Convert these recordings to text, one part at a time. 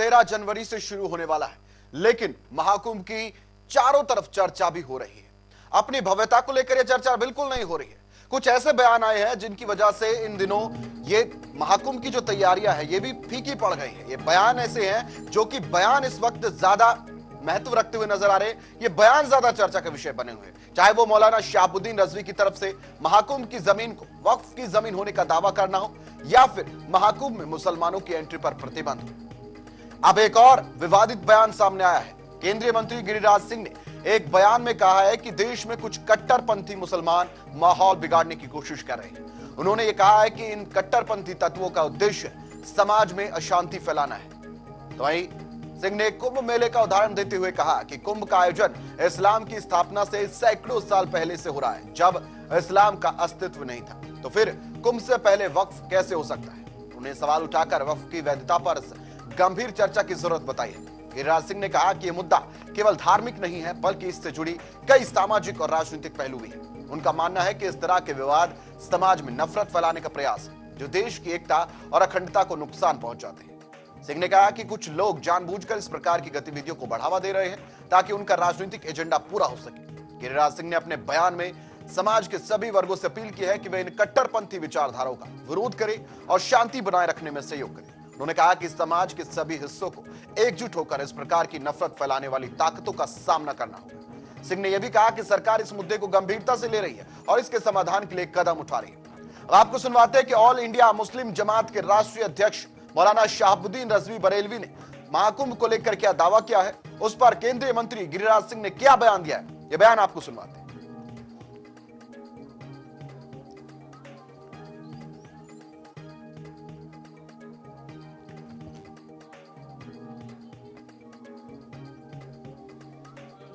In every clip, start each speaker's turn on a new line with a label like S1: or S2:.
S1: 13 जनवरी से शुरू होने वाला है, लेकिन महाकुंभ की चारों तरफ चर्चा भी हो रही है। अपनी भव्यता को लेकर यह चर्चा बिल्कुल नहीं हो रही है। कुछ ऐसे बयान आए हैं जिनकी वजह से इन दिनों ये महाकुंभ की जो तैयारियां है ये भी फीकी पड़ गई है। ये बयान ऐसे हैं जो कि बयान इस वक्त ज्यादा महत्व रखते हुए नजर आ रहे हैं। ये बयान ज्यादा चर्चा का विषय बने हुए हैं, चाहे वो मौलाना शहाबुद्दीन रजवी की तरफ से महाकुंभ की जमीन को वक्फ की जमीन होने का दावा करना हो, या फिर महाकुंभ में मुसलमानों की एंट्री पर प्रतिबंध हो। अब एक और विवादित बयान सामने आया है। केंद्रीय मंत्री गिरिराज सिंह ने एक बयान में कहा है कि देश में कुछ कट्टरपंथी मुसलमान माहौल बिगाड़ने की कोशिश कर रहे हैं। उन्होंने ये कहा है कि इन कट्टरपंथी तत्वों का उद्देश्य समाज में अशांति फैलाना है। तो वहीं सिंह ने कुंभ मेले का उदाहरण देते हुए कहा कि कुंभ का आयोजन इस्लाम की स्थापना से सैकड़ों साल पहले से हो रहा है, जब इस्लाम का अस्तित्व नहीं था। तो फिर कुंभ से पहले वक्फ कैसे हो सकता है? उन्हें सवाल उठाकर वक्फ की वैधता पर गंभीर चर्चा की जरूरत बताई है। गिरिराज सिंह ने कहा कि यह मुद्दा केवल धार्मिक नहीं है, बल्कि इससे जुड़ी कई सामाजिक और राजनीतिक पहलू भी है। उनका मानना है कि इस तरह के विवाद समाज में नफरत फैलाने का प्रयास है, जो देश की एकता और अखंडता को नुकसान पहुंचाते हैं। सिंह ने कहा कि कुछ लोग जानबूझकर इस प्रकार की गतिविधियों को बढ़ावा दे रहे हैं ताकि उनका राजनीतिक एजेंडा पूरा हो सके। गिरिराज सिंह ने अपने बयान में समाज के सभी वर्गों से अपील की है कि वे इन कट्टरपंथी विचारधाराओं का विरोध करें और शांति बनाए रखने में सहयोग करें। उन्होंने कहा कि समाज के सभी हिस्सों को एकजुट होकर इस प्रकार की नफरत फैलाने वाली ताकतों का सामना करना होगा। सिंह ने यह भी कहा कि सरकार इस मुद्दे को गंभीरता से ले रही है और इसके समाधान के लिए कदम उठा रही है। आपको सुनवाते हैं कि ऑल इंडिया मुस्लिम जमात के राष्ट्रीय अध्यक्ष मौलाना शहाबुद्दीन रजवी बरेलवी ने महाकुंभ को लेकर क्या दावा किया है, उस पर केंद्रीय मंत्री गिरिराज सिंह ने क्या बयान दिया है। यह बयान आपको सुनवाते हैं।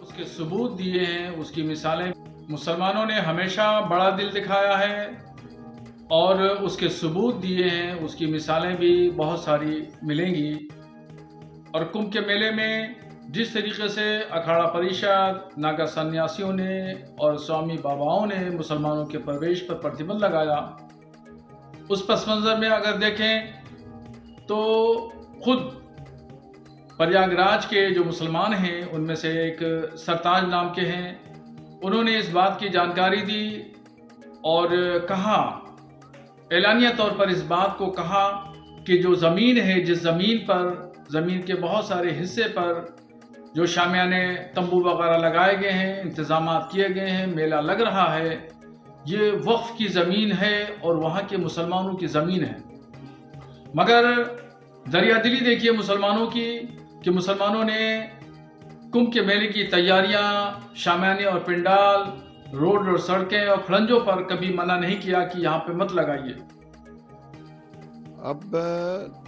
S2: उसके सबूत दिए हैं, उसकी मिसालें। मुसलमानों ने हमेशा बड़ा दिल दिखाया है और उसके सबूत दिए हैं, उसकी मिसालें भी बहुत सारी मिलेंगी। और कुंभ के मेले में जिस तरीके से अखाड़ा परिषद, नागा सन्यासियों ने और स्वामी बाबाओं ने मुसलमानों के प्रवेश पर प्रतिबंध लगाया, उस पस मंजर में अगर देखें तो खुद प्रयागराज के जो मुसलमान हैं उनमें से एक सरताज नाम के हैं, उन्होंने इस बात की जानकारी दी और कहा, एलानिया तौर पर इस बात को कहा कि जो ज़मीन है, जिस ज़मीन पर, ज़मीन के बहुत सारे हिस्से पर जो शामियाने तंबू वगैरह लगाए गए हैं, इंतज़ामात किए गए हैं, मेला लग रहा है, ये वक्फ की ज़मीन है और वहाँ के मुसलमानों की ज़मीन है। मगर दरियादिली देखिए मुसलमानों की कि मुसलमानों ने कुंभ के मेले की तैयारियाँ, शामियाने और पिंडाल, रोड और सड़कें और खड़ंजों पर कभी मना नहीं किया कि यहाँ पे मत लगाइए।
S3: अब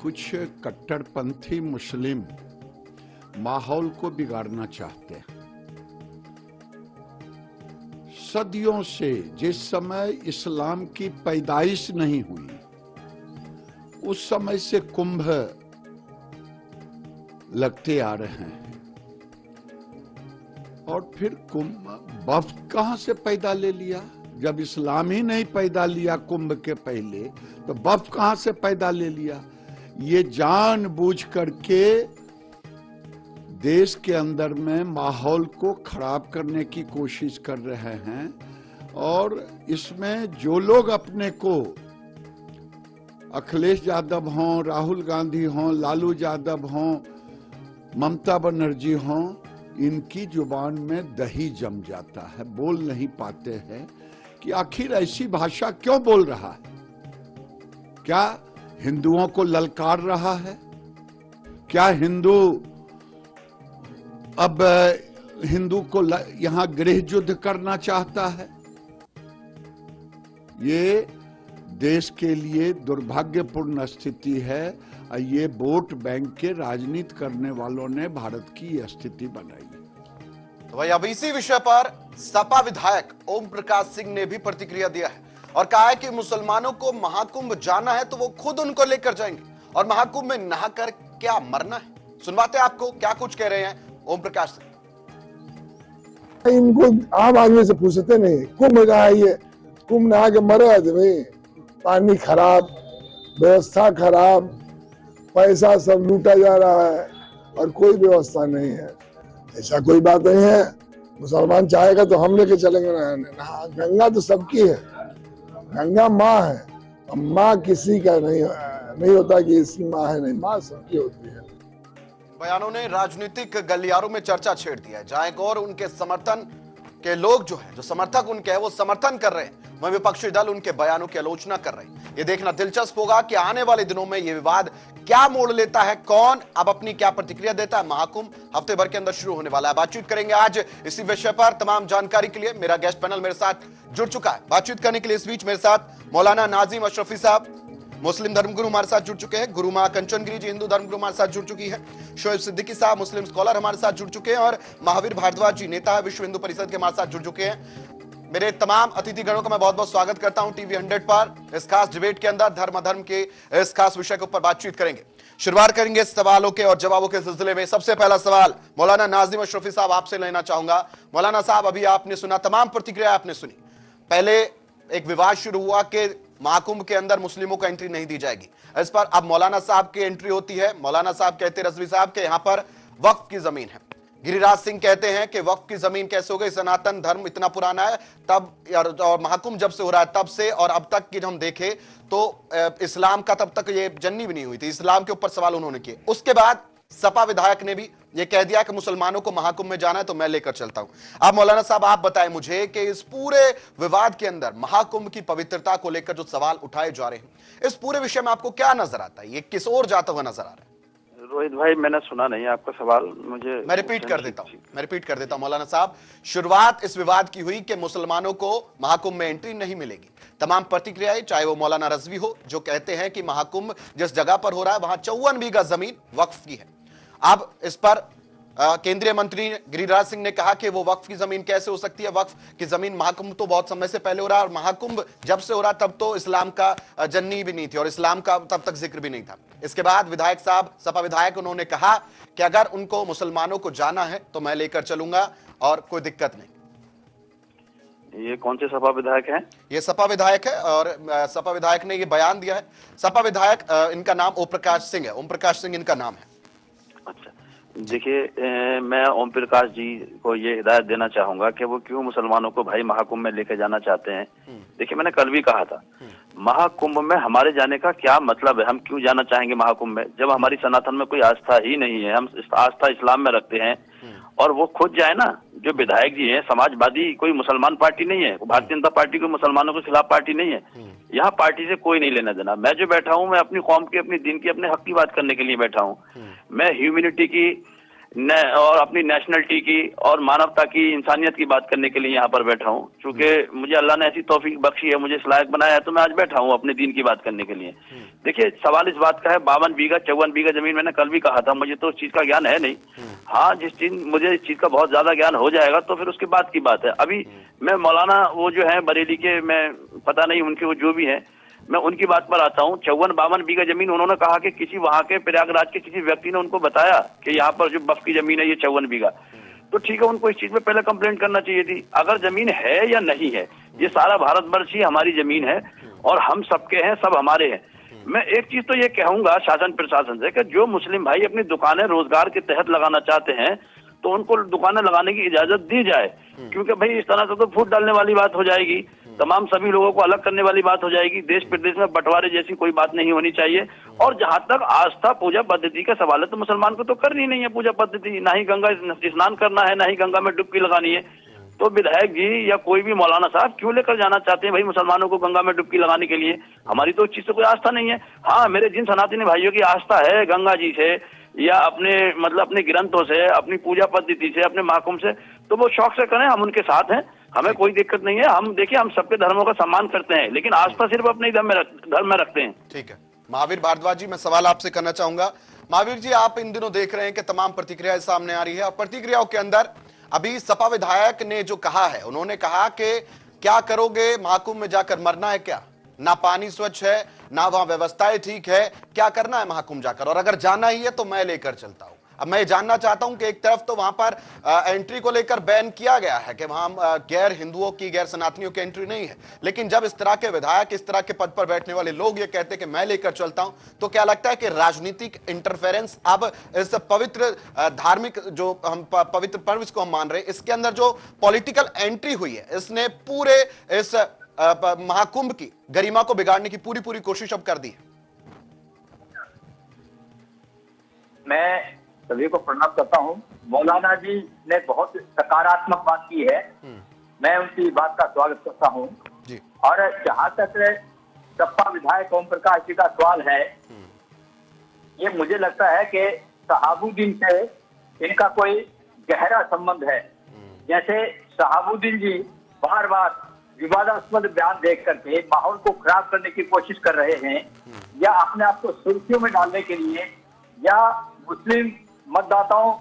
S3: कुछ कट्टरपंथी मुस्लिम माहौल को बिगाड़ना चाहते हैं। सदियों से, जिस समय इस्लाम की पैदाइश नहीं हुई उस समय से कुंभ लगते आ रहे हैं। और फिर कुंभ वक्फ कहां से पैदा ले लिया? जब इस्लाम ही नहीं पैदा लिया कुंभ के पहले, तो वक्फ कहां से पैदा ले लिया? ये जानबूझ करके देश के अंदर में माहौल को खराब करने की कोशिश कर रहे हैं। और इसमें जो लोग अपने को अखिलेश यादव हों, राहुल गांधी हों, लालू यादव हों, ममता बनर्जी हों, इनकी जुबान में दही जम जाता है, बोल नहीं पाते हैं कि आखिर ऐसी भाषा क्यों बोल रहा है। क्या हिंदुओं को ललकार रहा है? क्या हिंदू अब हिंदू को यहां गृह युद्ध करना चाहता है? ये देश के लिए दुर्भाग्यपूर्ण स्थिति है। ये वोट बैंक के राजनीति करने वालों ने भारत की स्थिति बनाई।
S1: तो भाई अब इसी विषय पर सपा विधायक ओम प्रकाश सिंह ने भी प्रतिक्रिया दिया है और कहा है कि मुसलमानों को महाकुंभ जाना है तो वो खुद उनको लेकर जाएंगे और महाकुंभ में नहाकर क्या मरना है। सुनवाते आपको क्या कुछ कह रहे हैं ओम प्रकाश सिंह।
S4: इनको आम आदमी से पूछते नहीं, कुंभ जाइए, कुंभ नहा के मरे आदमी, पानी खराब, व्यवस्था खराब, पैसा सब लूटा जा रहा है और कोई व्यवस्था नहीं है। ऐसा कोई बात नहीं है, मुसलमान चाहेगा तो हम लेके चलेंगे ना। गंगा तो सबकी है, गंगा माँ है। अब माँ किसी का नहीं होता कि इसकी माँ है, नहीं, माँ सबकी होती है।
S1: बयानों ने राजनीतिक गलियारों में चर्चा छेड़ दिया है, जहां एक और उनके समर्थन के लोग जो है, जो समर्थक उनके हैं, वो समर्थन कर रहे हैं, वहीं विपक्षी दल उनके बयानों की आलोचना कर रहे हैं। ये देखना दिलचस्प होगा कि आने वाले दिनों में ये विवाद क्या मोड़ लेता है, कौन अब अपनी क्या प्रतिक्रिया देता है। महाकुंभ हफ्ते भर के अंदर शुरू होने वाला है। बातचीत करेंगे आज इसी विषय पर। तमाम जानकारी के लिए मेरा गेस्ट पैनल मेरे साथ जुड़ चुका है। बातचीत करने के लिए इस बीच मेरे साथ मौलाना नाजिम अशरफी साहब, मुस्लिम धर्मगुरु हमारे साथ जुड़ चुके हैं। गुरु मां कंचन गिरी जी, हिंदू धर्मगुरु हमारे साथ जुड़ चुकी है। शोएब सिद्दीकी साहब, मुस्लिम स्कॉलर हमारे साथ जुड़ चुके हैं। और महावीर भारद्वाज जी, नेता है, विश्व हिंदू परिषद के, हमारे साथ जुड़ चुके हैं। मेरे तमाम अतिथिगणों का मैं बहुत बहुत स्वागत करता हूं टीवी 100 पर। इस खास डिबेट के अंदर धर्म अधर्म के इस खास विषय के ऊपर बातचीत करेंगे। शुरुआत करेंगे सवालों के और जवाबों के सिलसिले में। सबसे पहला सवाल मौलाना नाजिम अशरफी साहब आपसे लेना चाहूंगा। मौलाना साहब, अभी आपने सुना, तमाम प्रतिक्रिया आपने सुनी। पहले एक विवाद शुरू हुआ कि महाकुंभ के अंदर मुस्लिमों को एंट्री नहीं दी जाएगी। इस पर अब मौलाना साहब की एंट्री होती है। मौलाना साहब कहते हैं, रजवी साहब, के यहां पर वक्फ की जमीन है। गिरिराज सिंह कहते हैं कि वक्फ की जमीन कैसे हो गई, सनातन धर्म इतना पुराना है तब, और महाकुंभ जब से हो रहा है तब से, और अब तक की जब हम देखें तो इस्लाम का तब तक ये जन्नी भी नहीं हुई थी। इस्लाम के ऊपर सवाल उन्होंने किए। उसके बाद सपा विधायक ने भी ये कह दिया कि मुसलमानों को महाकुंभ में जाना है तो मैं लेकर चलता हूं। अब मौलाना साहब आप बताएं मुझे कि इस पूरे विवाद के अंदर महाकुंभ की पवित्रता को लेकर जो सवाल उठाए जा रहे हैं, इस पूरे विषय में आपको क्या नजर आता है? ये किस ओर जाता हुआ नजर आ रहा है?
S5: रोहित भाई, मैंने सुना नहीं आपका सवाल, मुझे
S1: मैं रिपीट कर देता हूं मौलाना साहब। शुरुआत इस विवाद की हुई कि मुसलमानों को महाकुंभ में एंट्री नहीं मिलेगी। तमाम प्रतिक्रियाएं, चाहे वो मौलाना रजवी हो जो कहते हैं कि महाकुंभ जिस जगह पर हो रहा है वहां 54 बीघा जमीन वक्फ की है। अब इस पर केंद्रीय मंत्री गिरिराज सिंह ने कहा कि वो वक्फ की जमीन कैसे हो सकती है। वक्फ की जमीन, महाकुंभ तो बहुत समय से पहले हो रहा है, और महाकुंभ जब से हो रहा तब तो इस्लाम का जन्नी भी नहीं थी और इस्लाम का तब तक जिक्र भी नहीं था। इसके बाद विधायक साहब, सपा विधायक, उन्होंने कहा कि अगर उनको मुसलमानों को जाना है तो मैं लेकर चलूंगा और कोई दिक्कत नहीं।
S5: ये कौन से सपा विधायक हैं?
S1: ये सपा विधायक है और सपा विधायक ने ये बयान दिया है। सपा विधायक, इनका नाम ओम प्रकाश सिंह है। ओम प्रकाश सिंह इनका नाम है।
S5: अच्छा, देखिए, मैं ओम प्रकाश जी को ये हिदायत देना चाहूंगा कि वो क्यों मुसलमानों को भाई महाकुंभ में लेके जाना चाहते हैं। देखिए, मैंने कल भी कहा था, महाकुंभ में हमारे जाने का क्या मतलब है? हम क्यों जाना चाहेंगे महाकुंभ में जब हमारी सनातन में कोई आस्था ही नहीं है? हम आस्था इस्लाम में रखते हैं। और वो खुद जाए ना, जो विधायक जी हैं, समाजवादी कोई मुसलमान पार्टी नहीं है, भारतीय जनता पार्टी कोई मुसलमानों के खिलाफ पार्टी नहीं है। यहाँ पार्टी से कोई नहीं लेना देना। मैं जो बैठा हूँ, मैं अपनी कौम की, अपनी दिन की, अपने हक की बात करने के लिए बैठा हूँ। मैं ह्यूमैनिटी की और अपनी नेशनलिटी की और मानवता की, इंसानियत की बात करने के लिए यहाँ पर बैठा हूँ। क्योंकि मुझे अल्लाह ने ऐसी तौफीक बख्शी है, मुझे इस लायक बनाया है, तो मैं आज बैठा हूँ अपने दीन की बात करने के लिए। देखिए, सवाल इस बात का है, 52 बीघा 54 बीघा जमीन, मैंने कल भी कहा था, मुझे तो उस चीज का ज्ञान है नहीं। हाँ, मुझे इस चीज का बहुत ज्यादा ज्ञान हो जाएगा तो फिर उसके बाद की बात है। अभी मैं मौलाना वो जो है बरेली के, मैं पता नहीं उनके वो जो भी है, मैं उनकी बात पर आता हूँ। 54-52 बीघा जमीन, उन्होंने कहा कि किसी वहां के प्रयागराज के किसी व्यक्ति ने उनको बताया कि यहाँ पर जो वक्फ की जमीन है ये 54 बीघा, तो ठीक है, उनको इस चीज में पहले कंप्लेंट करना चाहिए थी। अगर जमीन है या नहीं है, ये सारा भारतवर्ष ही हमारी जमीन है और हम सबके हैं, सब हमारे हैं। मैं एक चीज तो ये कहूंगा शासन प्रशासन से कि जो मुस्लिम भाई अपनी दुकानें रोजगार के तहत लगाना चाहते हैं तो उनको दुकानें लगाने की इजाजत दी जाए। क्योंकि भाई इस तरह से तो फूट डालने वाली बात हो जाएगी, तमाम सभी लोगों को अलग करने वाली बात हो जाएगी, देश प्रदेश में बंटवारे जैसी कोई बात नहीं होनी चाहिए। और जहां तक आस्था पूजा पद्धति का सवाल है, तो मुसलमान को तो करनी नहीं है पूजा पद्धति, ना ही गंगा स्नान करना है, ना ही गंगा में डुबकी लगानी है। तो विधायक जी या कोई भी मौलाना साहब क्यों लेकर जाना चाहते हैं भाई मुसलमानों को गंगा में डुबकी लगाने के लिए? हमारी तो उस चीज से कोई आस्था नहीं है। हाँ, मेरे जिन सनातनी भाइयों की आस्था है गंगा जी से या अपने मतलब अपने ग्रंथों से, अपनी पूजा पद्धति से, अपने महाकुंभ से, तो वो शौक से करें, हम उनके साथ हैं, हमें कोई दिक्कत नहीं है। हम देखिए, हम सबके धर्मों का सम्मान करते हैं, लेकिन आस्था सिर्फ अपने धर्म में रखते हैं।
S1: ठीक है, महावीर भारद्वाज जी, मैं सवाल आपसे करना चाहूंगा। महावीर जी, आप इन दिनों देख रहे हैं कि तमाम प्रतिक्रियाएं सामने आ रही है और प्रतिक्रियाओं के अंदर अभी सपा विधायक ने जो कहा है, उन्होंने कहा कि क्या करोगे, महाकुंभ में जाकर मरना है क्या? ना पानी स्वच्छ है, ना वहां व्यवस्थाएं ठीक है, क्या करना है महाकुंभ जाकर, और अगर जाना ही है तो मैं लेकर चलता हूं। अब मैं ये जानना चाहता हूं कि एक तरफ तो वहां पर एंट्री को लेकर बैन किया गया है कि वहां गैर हिंदुओं की, गैर सनातनियों की एंट्री नहीं है, लेकिन जब इस तरह के विधायक, इस तरह के पद पर बैठने वाले लोग ये कहते हैं कि मैं लेकर चलता हूं, तो क्या लगता है कि राजनीतिक इंटरफेरेंस अब इस पवित्र धार्मिक जो हम पवित्र पर्व को हम मान रहे हैं, इसके अंदर जो पॉलिटिकल एंट्री हुई है, इसने पूरे इस महाकुंभ की गरिमा को बिगाड़ने की पूरी कोशिश अब कर दी है?
S6: मैं सभी को प्रणाम करता हूं। मौलाना जी ने बहुत सकारात्मक बात की है, मैं उनकी बात का स्वागत करता हूं
S1: जी।
S6: और जहां तक सपा विधायक ओम प्रकाश जी का सवाल है, ये मुझे लगता है कि शहाबुद्दीन से इनका कोई गहरा संबंध है। जैसे शहाबुद्दीन जी बार बार विवादास्पद बयान देख करके माहौल को खराब करने की कोशिश कर रहे हैं, या अपने आप को सुर्खियों में डालने के लिए, या मुस्लिम मतदाताओं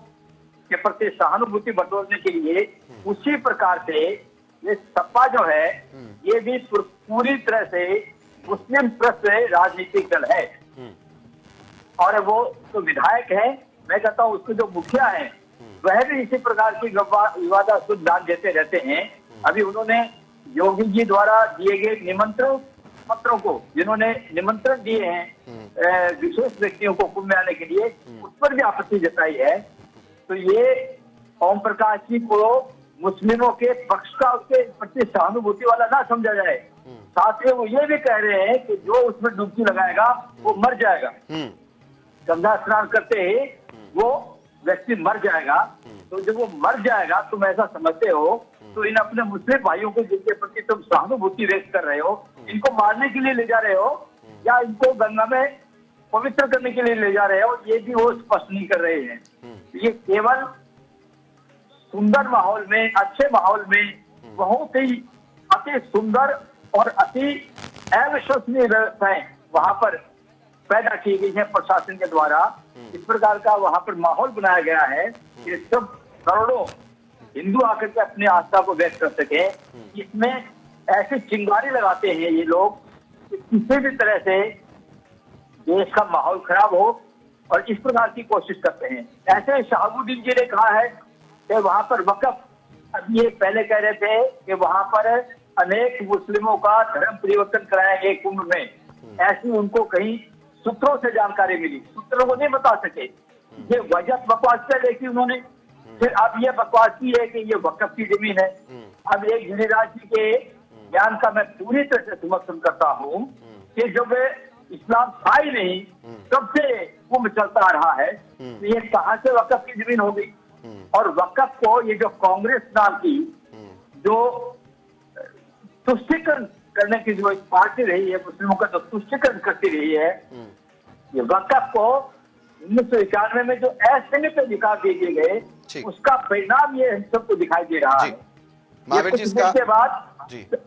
S6: के प्रति सहानुभूति बटोरने के लिए, उसी प्रकार से ये सपा जो है ये भी पूरी तरह से मुस्लिम प्रश्न राजनीतिक दल है। और वो तो विधायक है, मैं कहता हूँ उसके जो मुखिया है वह भी इसी प्रकार की विवादास्पद बयान देते रहते हैं। अभी उन्होंने योगी जी द्वारा दिए गए निमंत्रण पत्रों को, जिन्होंने निमंत्रण दिए हैं विशेष व्यक्तियों को कुंभ में आने के लिए, उस पर भी आपत्ति जताई है। तो ये ओम प्रकाश जी को मुस्लिमों के पक्ष का उसके प्रति सहानुभूति वाला ना समझा जाए। साथ ही वो ये भी कह रहे हैं कि जो उसमें डुबकी लगाएगा वो मर जाएगा, गंगा स्नान करते ही वो व्यक्ति मर जाएगा। तो जब वो मर जाएगा, तुम ऐसा समझते हो, तो इन अपने मुस्लिम भाइयों को जिनके प्रति तुम सहानुभूति व्यक्त कर रहे हो, इनको मारने के लिए ले जा रहे हो या इनको गंगा में पवित्र करने के लिए ले जा रहे हो, ये भी वो स्पष्ट नहीं कर रहे हैं। ये केवल सुंदर माहौल में, अच्छे माहौल में, बहुत ही अति सुंदर और अति अविश्वसनीय व्यवस्थाएं वहां पर पैदा की गई है प्रशासन के द्वारा। इस प्रकार का वहां पर माहौल बनाया गया है कि सब करोड़ों हिंदू आकर के अपनी आस्था को व्यक्त कर सके। इसमें ऐसी चिंगारी लगाते हैं ये लोग कि किसी भी तरह से देश का माहौल खराब हो, और इस प्रकार की कोशिश करते हैं। ऐसे शहाबुद्दीन जी ने कहा है कि वहां पर वक्फ, अभी ये पहले कह रहे थे कि वहां पर अनेक मुस्लिमों का धर्म परिवर्तन कराएंगे कुंभ में, ऐसी उनको कहीं सूत्रों से जानकारी मिली, सूत्रों को नहीं बता सके। ये वजह बकवास कर देखी उन्होंने, फिर अब ये बकवास की है कि ये वक्फ की जमीन है। अब ये गिरिराज जी के ज्ञान का मैं पूरी तरह से समर्थन करता हूँ कि जब इस्लाम था ही नहीं, कब से कुंभ चलता आ रहा है, तो ये कहाँ से वक्फ की जमीन हो गई? और वक्फ को ये जो कांग्रेस नाम की जो तुष्टीकरण करने की जो पार्टी रही है, मुस्लिमों का जो तुष्टीकरण करती रही है, ये वक्फ को 1991 में जो असंगत अधिकार दिए गए, उसका परिणाम ये हम सबको दिखाई दे रहा है।
S1: महावीर जी इसके बाद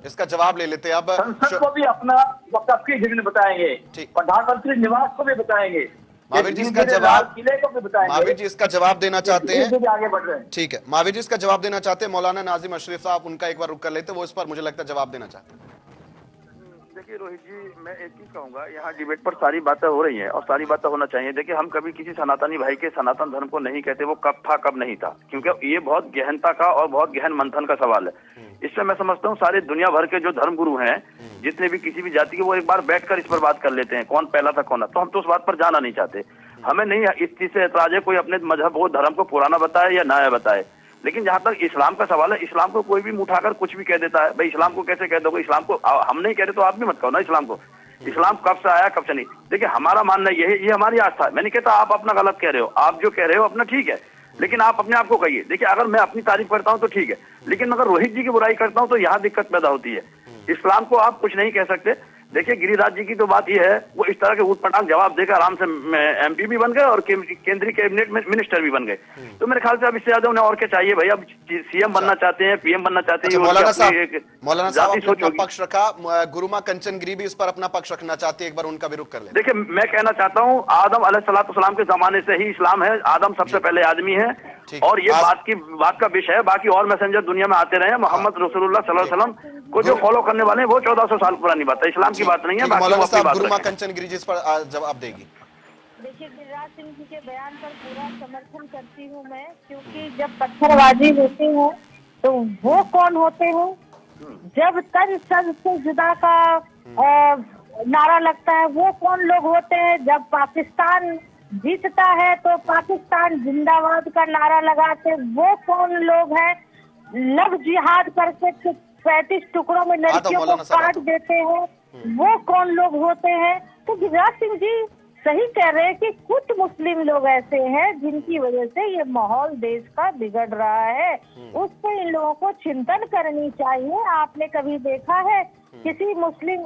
S1: इसका जवाब ले लेते हैं। अब
S6: संसद को भी अपना वक्फ की जमीन बताएंगे, प्रधानमंत्री निवास को भी बताएंगे,
S1: महावीर जी इसका जवाब,
S6: किले को भी बताएंगे।
S1: महावीर जी इसका जवाब देना चाहते हैं,
S6: आगे बढ़ रहे हैं।
S1: ठीक है, महावीर जी इसका जवाब देना चाहते हैं। मौलाना नाजिम अशरफ साहब, उनका एक बार रुक कर लेते, वो इस पर मुझे लगता है जवाब देना चाहते हैं।
S5: देखिए रोहित जी, मैं एक चीज कहूंगा, यहाँ डिबेट पर सारी बातें हो रही हैं और सारी बातें होना चाहिए। देखिए, हम कभी किसी सनातनी भाई के सनातन धर्म को नहीं कहते वो कब था कब नहीं था, क्योंकि ये बहुत गहनता का और बहुत गहन मंथन का सवाल है। इससे मैं समझता हूँ सारे दुनिया भर के जो धर्म गुरु हैं, जितने भी किसी भी जाति के, वो एक बार बैठकर इस पर बात कर लेते हैं, कौन पहला था कौन था। तो हम तो उस बात पर जाना नहीं चाहते, हमें नहीं इस चीज से ऐतराज है कोई अपने मजहब वो धर्म को पुराना बताए या नया बताए। लेकिन जहां तक इस्लाम का सवाल है, इस्लाम को कोई भी उठाकर कुछ भी कह देता है। भाई इस्लाम को कैसे कह दोगे? इस्लाम को हम नहीं कह रहे तो आप भी मत कहो ना इस्लाम को। इस्लाम कब से आया कब से नहीं। देखिए, हमारा मानना ये है, ये हमारी आस्था है। मैं नहीं कहता आप अपना गलत कह रहे हो, आप जो कह रहे हो अपना ठीक है, लेकिन आप अपने आप को कहिए। देखिए, अगर मैं अपनी तारीफ करता हूं तो ठीक है, लेकिन अगर रोहित जी की बुराई करता हूं तो यहाँ दिक्कत पैदा होती है। इस्लाम को आप कुछ नहीं कह सकते। देखिए, गिरिराज जी की तो बात यह है, वो इस तरह के ऊटपटांग जवाब देकर आराम से एमपी भी बन गए और केंद्रीय कैबिनेट मिनिस्टर भी बन गए। तो मेरे ख्याल से अब इससे ज्यादा उन्हें और क्या चाहिए भाई? अब सीएम बनना चाहते हैं, पीएम बनना चाहते हैं।
S1: मौलाना साहब अपना पक्ष रखा, गुरुमा कंचन गिरी भी इस पर अपना पक्ष रखना चाहती है, एक बार उनका भी रुख कर ले।
S5: देखिए, मैं कहना चाहता हूँ, आदम अलैहिस्सलाम के जमाने से ही इस्लाम है। आदम सबसे पहले आदमी है और ये बात का विषय है। बाकी और मैसेंजर दुनिया में आते रहे, मोहम्मद रसूलुल्लाह सल्लल्लाहु अलैहि वसल्लम को जो फॉलो करने वाले हैं वो 1400 साल पुरानी बात है, इस्लाम की बात नहीं है।
S1: मौलाना साहब, गुरुमा कंचन गिरी जी इस पर जवाब देगी।
S7: देखिए, गिरिराज सिंह जी के बयान पर पूरा समर्थन करती हूँ मैं, क्योंकि जब पत्थरबाजी होती है तो वो कौन होते हैं? जब तन सब से जुदा का नारा लगता है, वो कौन लोग होते हैं? जब पाकिस्तान जीतता है तो पाकिस्तान जिंदाबाद का नारा लगाते, वो कौन लोग हैं? लव जिहाद करके 35 टुकड़ों में लड़कियों को काट देते हैं, वो कौन लोग होते हैं? तो गिरिराज सिंह जी सही कह रहे हैं कि कुछ मुस्लिम लोग ऐसे हैं जिनकी वजह से ये माहौल देश का बिगड़ रहा है। उस पर इन लोगों को चिंतन करनी चाहिए। आपने कभी देखा है किसी मुस्लिम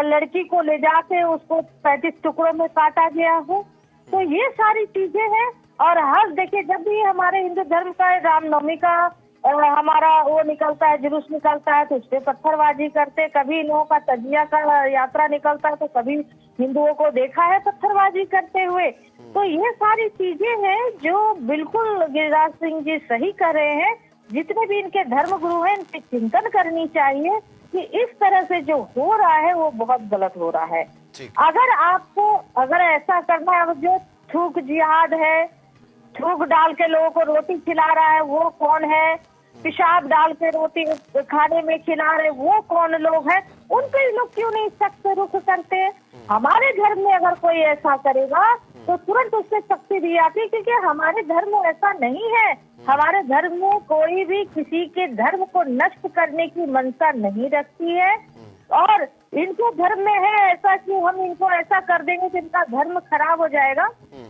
S7: लड़की को ले जाके उसको 35 टुकड़ों में काटा गया हो? तो ये सारी चीजें हैं। और हर देखिए, जब भी हमारे हिंदू धर्म का रामनवमी का हमारा वो निकलता है, जुलूस निकलता है, तो उस पर पत्थरबाजी करते। कभी इन लोगों का तजिया का यात्रा निकलता है तो कभी हिंदुओं को देखा है पत्थरबाजी करते हुए। तो ये सारी चीजें हैं जो बिल्कुल गिरिराज सिंह जी सही कर रहे हैं। जितने भी इनके धर्म गुरु हैं, इनकी चिंतन करनी चाहिए कि इस तरह से जो हो रहा है वो बहुत गलत हो रहा है। अगर ऐसा करना है, जो थूक जिहाद है, थूक डाल के लोगों को रोटी खिला रहा है, वो कौन है? पेशाब डाल के रोटी खाने में खिला रहे, वो कौन लोग हैं? उन पे लोग क्यों नहीं सख्त रुख करते? हमारे धर्म में अगर कोई ऐसा करेगा तो तुरंत उससे सख्ती दी जाती है, क्योंकि हमारे धर्म में ऐसा नहीं है। हमारे धर्म में कोई भी किसी के धर्म को नष्ट करने की मंशा नहीं रखती है। और इनके धर्म में है ऐसा कि हम इनको ऐसा कर देंगे कि इनका धर्म खराब हो जाएगा,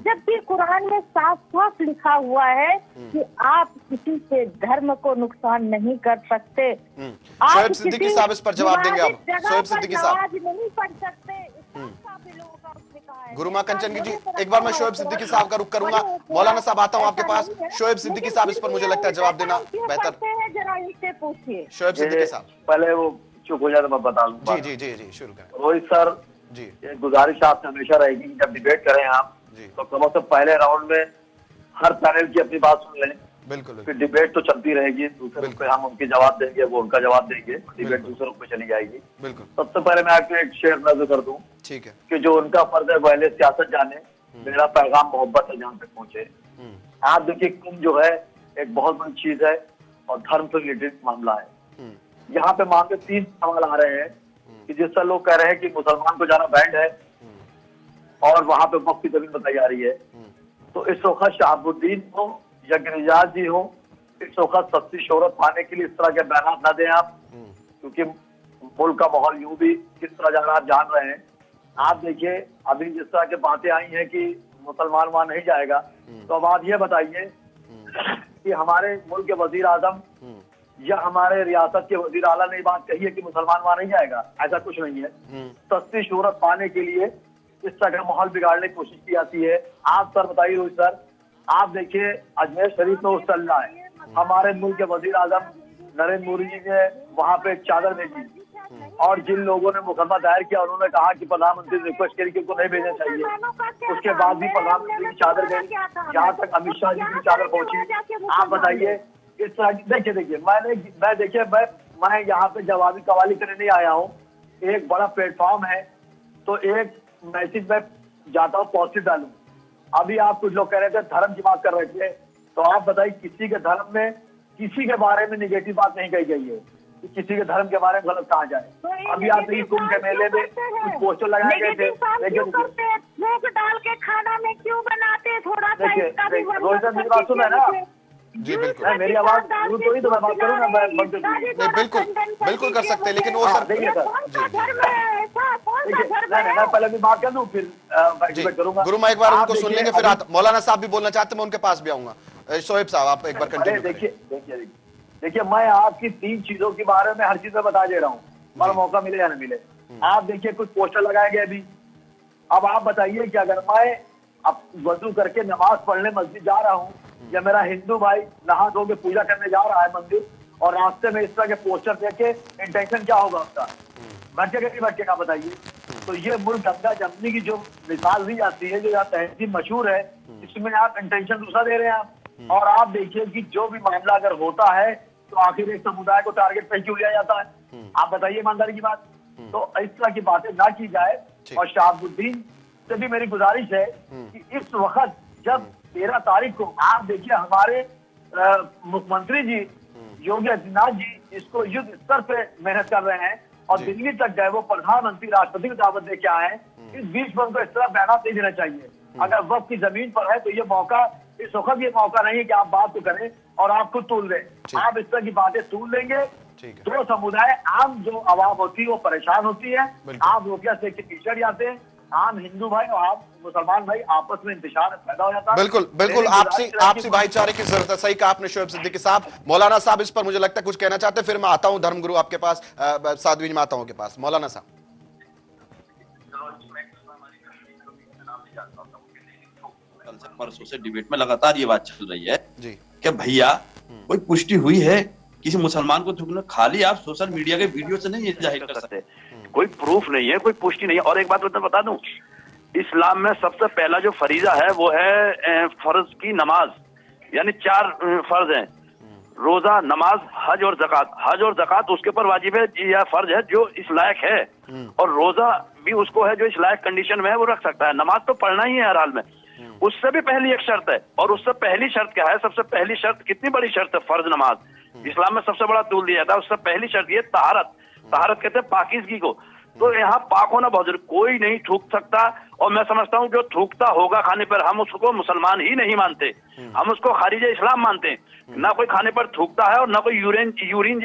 S7: जबकि कुरान में साफ साफ लिखा हुआ है कि आप किसी के धर्म को नुकसान नहीं कर सकते।
S1: शोएब सिद्दीकी साहब इस पर जवाब देंगे आप। शोएब सिद्दीकी साहब
S7: नहीं पढ़ सकते, काफी लोगों का उसमें कहा है।
S1: गुरुमा कंचन जी, एक बार मैं शोएब सिद्दीकी साहब का रुख करूंगा। मौलाना साहब आता हूं आपके पास। शोएब सिद्दीकी साहब इस पर मुझे लगता है जवाब देना बेहतर।
S7: जरा इनसे पूछिए।
S1: शोएब सिद्दीकी साहब
S6: पहले वो चुप हो जाए तो मैं बता दूंगा।
S1: जी जी जी जी शुरू करें।
S6: रोहित सर
S1: जी,
S6: एक गुजारिश आपसे हमेशा रहेगी कि जब डिबेट करें आप तो कम से कम पहले राउंड में हर पैनल की अपनी बात सुन लें।
S1: बिल्कुल।
S6: फिर डिबेट तो चलती रहेगी, दूसरे रुख पे हम उनके जवाब देंगे, वो उनका जवाब देंगे, डिबेट दूसरे रुख पे चली जाएगी।
S1: बिल्कुल।
S6: सबसे पहले मैं आपको एक शेर नजर कर दूं।
S1: ठीक है।
S6: कि जो उनका फर्ज है पहले सियासत जाने, मेरा पैगाम मोहब्बत है जहाँ तक पहुंचे। आप देखिए, कुंभ जो है एक बहुत बड़ी चीज है और धर्म से रिलेटेड मामला है। यहाँ पे मान के 3 सवाल आ रहे हैं कि जिस तरह लोग कह रहे हैं कि मुसलमान को जाना बैंड है और वहां पे वक्त की जमीन बताई जा रही है, तो इस वक्त शहाबुद्दीन हो या गिरिराज जी हो, इस वक्त सस्ती शोहरत पाने के लिए इस तरह के बयान न दें आप, क्योंकि मुल्क का माहौल यूं भी किस तरह जा रहा है आप जान रहे हैं। आप देखिए, अभी जिस तरह की बातें आई हैं कि मुसलमान वहां नहीं जाएगा, तो अब आप ये बताइए कि हमारे मुल्क के वजीर आजम या हमारे रियासत के वजीर आला ने बात कही है कि मुसलमान वहां नहीं जाएगा? ऐसा कुछ नहीं है। सस्ती शोहरत पाने के लिए इस तरह का माहौल बिगाड़ने की कोशिश की जाती है। आप सर बताइए, रोहित सर, आप देखिए अजमेर शरीफ में उस चल रहा है, हमारे मुल्क के वजीर आजम नरेंद्र मोदी जी ने वहां पे एक चादर भेजी और जिन लोगों ने मुकदमा दायर किया उन्होंने कहा कि प्रधानमंत्री रिक्वेस्ट करी कि उनको नहीं भेजना चाहिए। उसके बाद भी प्रधानमंत्री की चादर गई, जहाँ तक अमित शाह जी की चादर पहुंची। आप बताइए इस तरह की, देखिए मैं यहाँ पे जवाबी कवाली करने नहीं आया हूँ। एक बड़ा प्लेटफॉर्म है तो एक मैसेज में जाता हूँ, पॉजिटिव डालूं। अभी आप कुछ लोग कह रहे थे धर्म की बात कर रहे थे, तो आप बताइए किसी के धर्म में किसी के बारे में निगेटिव बात नहीं कही गई है कि किसी के धर्म के बारे में गलत कहा जाए। अभी आप देखिए कुंभ के मेले में कुछ पोस्टर लगाए गए थे,
S7: देखिए डाल के खाना में क्यों बनाते, थोड़ा सा
S6: रोहित सर मेरी बात सुन रहे ना?
S1: जी बिल्कुल।
S6: मेरी आवाज तो ही तो मैं बात करूँ ना,
S1: बिल्कुल बिल्कुल कर सकते हैं, लेकिन वो सर
S6: देखिए मैं पहले भी बात कर दूं फिर डिबेट करूंगा।
S1: गुरुमा एक बार उनको सुन लेंगे, फिर मौलाना साहब भी बोलना चाहते हैं, मैं उनके पास भी आऊंगा। शोएब साहब आप एक बार कंटिन्यू करें।
S6: देखिए मैं आपकी 3 चीजों के बारे में हर चीज में बता दे रहा हूँ, हमारा मौका मिले या न मिले। आप देखिए कुछ पोस्टर लगाए गए अभी। अब आप बताइए कि अगर मैं अब वजू करके नमाज पढ़ने मस्जिद जा रहा हूँ या मेरा हिंदू भाई नहा धो के पूजा करने जा रहा है मंदिर और रास्ते में इस तरह के पोस्टर देखे, इंटेंशन क्या होगा उसका? भटकेगा नहीं भटकेगा बताइए? तो ये मुल्क गंगा जमने की जो मिसाल दी जाती है, जो यहाँ तहजीब मशहूर है, इसमें आप इंटेंशन दूसरा दे रहे हैं आप। और आप देखिए कि जो भी मामला अगर होता है तो आखिर एक समुदाय को टारगेट पे क्यों लिया जाता है? आप बताइए ईमानदारी की बात। तो इस तरह की बातें ना की जाए। और शहाबुद्दीन से भी मेरी गुजारिश है कि इस वक्त जब 13 तारीख को आप देखिए हमारे मुख्यमंत्री जी योगी आदित्यनाथ जी इसको युद्ध स्तर पे मेहनत कर रहे हैं और दिल्ली तक गए, वो प्रधानमंत्री राष्ट्रपति को दावत दे के आए हैं। इस बीच में उनको इस तरह बयान नहीं देना चाहिए। अगर वक्त की जमीन पर है तो ये मौका, इस वक्त ये मौका नहीं है कि आप बात को करें और आप खुद तूल लें। आप इस तरह की बातें तूल लेंगे, दो समुदाय आम जो आवाम होती है वो परेशान होती है। आप रोकिया से के पीछे जाते हैं, आम हिंदू भाई और आम मुसलमान भाई आपस में इंतशार पैदा हो जाता है।
S1: बिल्कुल बिल्कुल, आपसी भाईचारे की जरूरत है। सही कहा आपने शोएब सिद्दीकी साहब। मौलाना साहब इस पर मुझे लगता है कुछ कहना चाहते हैं, फिर मैं आता हूं धर्मगुरु आपके पास, साध्वी माताओं के पास। मौलाना साहब।
S8: कल से परसों से डिबेट में लगातार ये बात चल रही है
S1: जी
S8: कि भैया कोई पुष्टि हुई है किसी मुसलमान को थूकना? खाली आप सोशल मीडिया के वीडियो से नहीं जाहिर कर सकते,
S5: कोई प्रूफ नहीं है, कोई पुष्टि नहीं है। और एक बात मैं बता दूं, इस्लाम में सबसे पहला जो फरीजा है वो है फर्ज की नमाज, यानी 4 फर्ज हैं, रोजा, नमाज, हज और ज़कात। हज और ज़कात उसके ऊपर वाजिब है या फर्ज है जो इस लायक है, और रोजा भी उसको है जो इस लायक कंडीशन में है वो रख सकता है। नमाज तो पढ़ना ही है हर हाल में। उससे भी पहली एक शर्त है, और उससे पहली शर्त क्या है? सबसे पहली शर्त कितनी बड़ी शर्त है? फर्ज नमाज इस्लाम में सबसे बड़ा तूल दिया जाता है। उससे पहली शर्त ये तहारत। तहारत कहते हैं पाकीज़गी को। तो यहाँ पाक होना बहुत जरूरी। कोई नहीं थूक सकता, और मैं समझता हूँ जो थूकता होगा खाने पर, हम उसको मुसलमान ही नहीं मानते, हम उसको खारिज इस्लाम मानते हैं। ना कोई खाने पर थूकता है और ना कोई यूरिन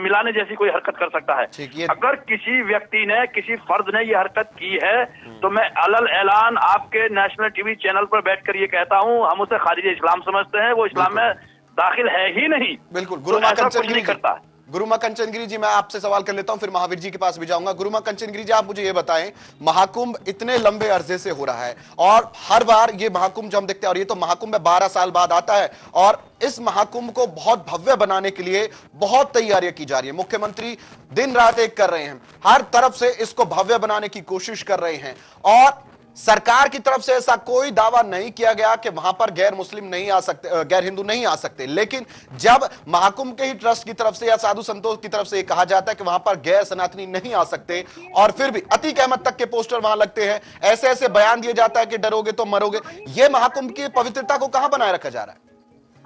S5: मिलाने जैसी कोई हरकत कर सकता है। अगर किसी व्यक्ति ने, किसी फर्द ने ये हरकत की है तो मैं अलल ऐलान आपके नेशनल टीवी चैनल पर बैठकर ये कहता हूँ, हम उसे खारिज इस्लाम समझते हैं, वो इस्लाम में दाखिल है ही नहीं।
S1: बिल्कुल।
S5: गुरुमा कंचनगिरी करता है।
S1: गुरुमा कंचनगिरी जी, मैं आपसे सवाल कर लेता हूं, फिर महावीर जी के पास भी जाऊंगा। गुरुमा कंचनगिरी जी, आप मुझे ये बताएं, महाकुंभ इतने लंबे अरसे से हो रहा है और हर बार ये महाकुंभ जो हम देखते हैं, और ये तो महाकुंभ 12 साल बाद आता है, और इस महाकुंभ को बहुत भव्य बनाने के लिए बहुत तैयारियां की जा रही है। मुख्यमंत्री दिन रात एक कर रहे हैं, हर तरफ से इसको भव्य बनाने की कोशिश कर रहे हैं, और सरकार की तरफ से ऐसा कोई दावा नहीं किया गया कि वहां पर गैर मुस्लिम नहीं आ सकते, गैर हिंदू नहीं आ सकते। लेकिन जब महाकुंभ के ही ट्रस्ट की तरफ से या साधु संतों की तरफ से यह कहा जाता है कि वहां पर गैर सनातनी नहीं आ सकते, और फिर भी अतीक अहमद तक के पोस्टर वहां लगते हैं, ऐसे ऐसे बयान दिए जाता है कि डरोगे तो मरोगे, यह महाकुंभ की पवित्रता को कहां बनाए रखा जा रहा है?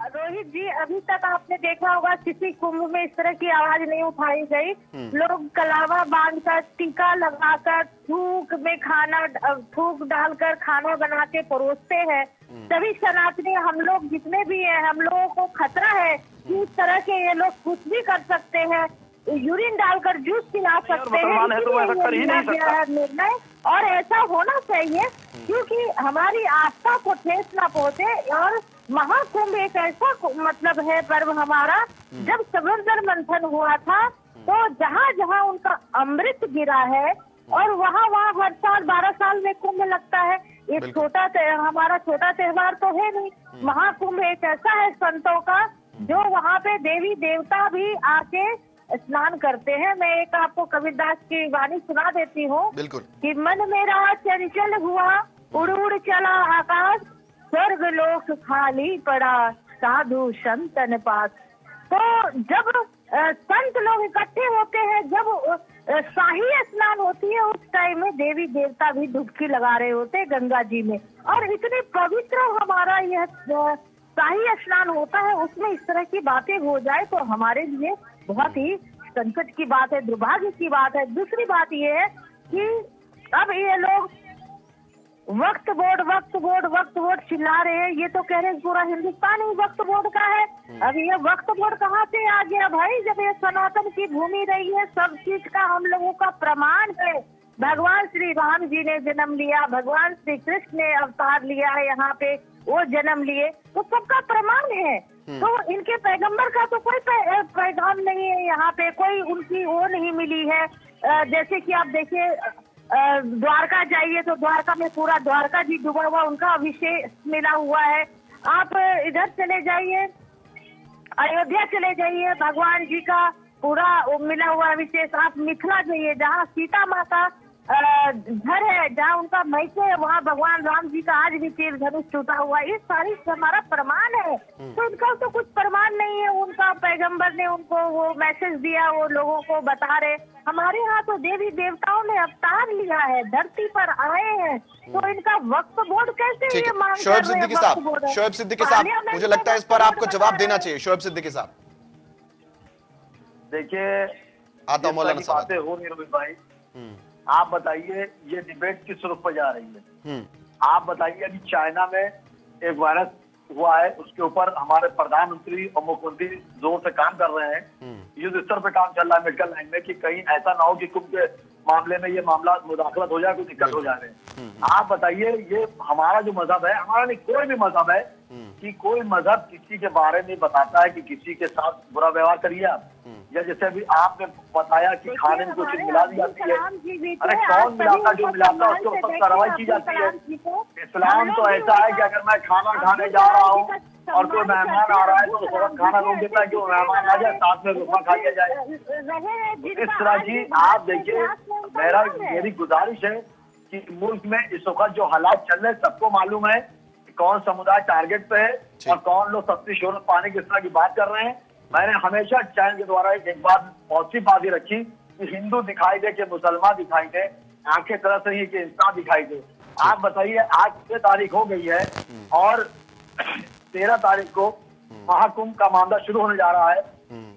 S7: रोहित जी, अभी तक आपने देखा होगा किसी कुंभ में इस तरह की आवाज नहीं उठाई गई। लोग कलावा बांधकर, टीका लगाकर, थूक में खाना, थूक डालकर खाना बना के परोसते हैं। सभी सनातनी हम लोग जितने भी हैं, हम लोगों को खतरा है कि इस तरह के ये लोग कुछ भी कर सकते हैं, यूरिन डालकर जूस पिला सकते हैं। निर्णय और ऐसा होना चाहिए क्योंकि हमारी आस्था को ठेस ना पहुंचे। और महाकुंभ एक ऐसा मतलब है पर्व हमारा, जब समुद्र मंथन हुआ था तो जहाँ जहाँ उनका अमृत गिरा है, और वहाँ हर साल 12 साल में कुंभ लगता है। एक हमारा छोटा त्योहार तो है नहीं। महाकुंभ एक ऐसा है संतों का, जो वहाँ पे देवी देवता भी आके स्नान करते हैं। मैं एक आपको कबीरदास की वाणी सुना देती हूँ कि मन मेरा चंचल हुआ, उड़ उड़ चला आकाश, स्वर्ग लोक खाली पड़ा, साधु संतन पास। तो जब संत लोग इकट्ठे होते हैं, जब शाही स्नान होती है, उस टाइम में देवी देवता भी डुबकी लगा रहे होते हैं गंगा जी में। और इतने पवित्र हमारा यह शाही स्नान होता है, उसमें इस तरह की बातें हो जाए तो हमारे लिए बहुत ही संकट की बात है, दुर्भाग्य की बात है। दूसरी बात यह है कि अब ये लोग वक्त बोर्ड चिल्ला रहे हैं। ये तो कह रहे हैं पूरा हिंदुस्तान ही वक्त बोर्ड का है। अब ये वक्त बोर्ड कहाँ से आ गया भाई, जब ये सनातन की भूमि रही है, सब चीज का हम लोगों का प्रमाण है। भगवान श्री राम जी ने जन्म लिया, भगवान श्री कृष्ण ने अवतार लिया है यहाँ पे, वो जन्म लिए, तो सबका प्रमाण है। तो इनके पैगंबर का तो कोई पैगाम नहीं है यहाँ पे, कोई उनकी वो नहीं मिली है। जैसे कि आप देखिए द्वारका जाइए तो द्वारका में पूरा द्वारका जी डूबा हुआ, उनका अभिषेक मिला हुआ है। आप इधर चले जाइए, अयोध्या चले जाइए, भगवान जी का पूरा मिला हुआ अभिषेक। आप मिथिला जाइए, जहाँ सीता माता घर है जहाँ उनका महिषी है, वहाँ भगवान राम जी का आज भी तीर धनुष टूटा हुआ है। ये सारी हमारा प्रमाण है। तो उनका तो कुछ प्रमाण नहीं है। उनका पैगंबर ने उनको वो मैसेज दिया, वो लोगों को बता रहे। हमारे यहाँ तो देवी देवताओं ने अवतार लिया है, धरती पर आए हैं, तो इनका वक्त बोर्ड कैसे ये मांग कर
S1: शोएब
S7: रहे हैं?
S1: सिद्दीकी
S7: वक्फ
S1: साहब,
S7: बोर्ड है।
S1: शोएब सिद्दीकी साहब,
S7: पार्लियामेंट
S1: मुझे
S7: में
S1: लगता है इस पर
S7: वक्फ
S1: आपको
S7: बोर्ड
S1: जवाब
S7: बता
S1: देना
S7: रहे हैं।
S1: चाहिए। शोएब सिद्दीकी साहब,
S6: देखिए,
S1: आता हूं मौलाना साहब।
S6: बातें हो नहीं रोहित भाई, आप बताइए ये डिबेट किस रुख पर जा रही है? आप बताइए, अभी चाइना में एक वायरस हुआ है, उसके ऊपर हमारे प्रधानमंत्री और मुख्यमंत्री जोर से काम कर रहे हैं। युद्ध स्तर पे काम चल रहा है मेडिकल लाइन में, कि कहीं ऐसा ना हो कि कुंभ के मामले में ये मामला मुदाखलत हो जाए, कोई दिक्कत हो जाए। आप बताइए, ये हमारा जो मजहब है, हमारा नहीं कोई भी मजहब है, कि कोई मजहब किसी के बारे में बताता है कि किसी के साथ बुरा व्यवहार करिए आप, या जैसे अभी आपने बताया कि खाने में कुछ चीज मिला दी जाती है। अरे कौन मिलाता, जो मिलाता है उसके ऊपर कार्रवाई की जाती है। इस्लाम तो ऐसा है कि अगर मैं खाना खाने जा रहा हूँ और कोई मेहमान आ रहा है तो फौरन खाना रोक देता है कि वो मेहमान आ जाए, साथ में रुकमा खा लिया जाए। इस तरह की आप देखिए, मेरी गुजारिश है कि मुल्क में इस वक्त जो हालात चल रहे हैं, सबको मालूम है कि कौन समुदाय टारगेट पे है और कौन लोग सस्ती शोहरत पाने की इस तरह की बात कर रहे हैं। मैंने हमेशा चैनल के द्वारा एक बात पॉजिटिव बात ही रखी कि हिंदू दिखाई दे कि मुसलमान दिखाई दे, आंखें तरह से ही कि इंसान दिखाई दे। आप बताइए, आज 6 तारीख हो गई है और 13 तारीख को महाकुंभ का मामला शुरू होने जा रहा है,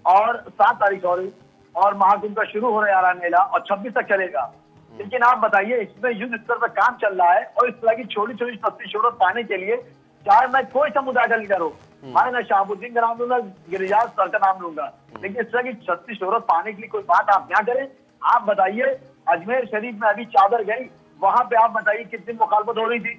S6: और 7 तारीख और महाकुंभ का शुरू होने जा रहा है मेला, और 26 तक चलेगा। लेकिन आप बताइए, इसमें युद्ध स्तर पर काम चल रहा है, और इस तरह की छोटी छोटी सस्ती शोहरत पाने के लिए, चाहे मैं कोई समुदाय का लीडर हो, मैं शहाबुद्दीन का नाम लूंगा, गिरिराज सर का नाम लूंगा, लेकिन इस तरह की सस्ती शोहरत पाने के लिए कोई बात आप क्या करें। आप बताइए, अजमेर शरीफ में अभी चादर गई, वहां पे आप बताइए कितनी मुखालफत हो रही थी,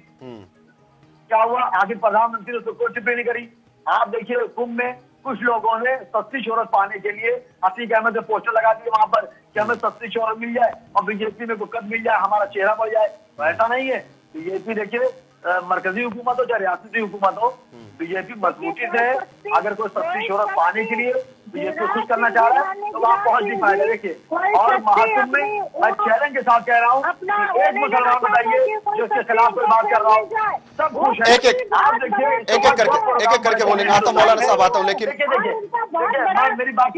S6: क्या हुआ? आखिर प्रधानमंत्री ने उसको कोई टिप्पणी करी। आप देखिए, कुंभ में कुछ लोगों ने सस्ती शोहरत पाने के लिए अतीक अहमद ने पोस्टर लगा दिए वहां पर कि हमें सस्ती शोहरत मिल जाए और बीजेपी में गुकत मिल जाए, हमारा चेहरा बढ़ जाए। तो ऐसा नहीं है। बीजेपी देखिए, मरकजी हुकूमत हो चाहे रियासती हुकूमत हो, बीजेपी मजबूती से अगर कोई सस्ती शोहरत पाने के लिए बीजेपी खुश करना चाह रहा है तो आप पहुंच नहीं पाएगा। देखिए, और महाकुंभ में मैं चैलेंज के साथ कह रहा हूँ, एक मुसलमान बताइए जो इसके खिलाफ कोई बात कर रहा हूँ, सब खुश है।
S1: एक एक करके बोलेंगे। आता हूं मौलाना साहब, आता हूं, लेकिन
S6: मेरी बात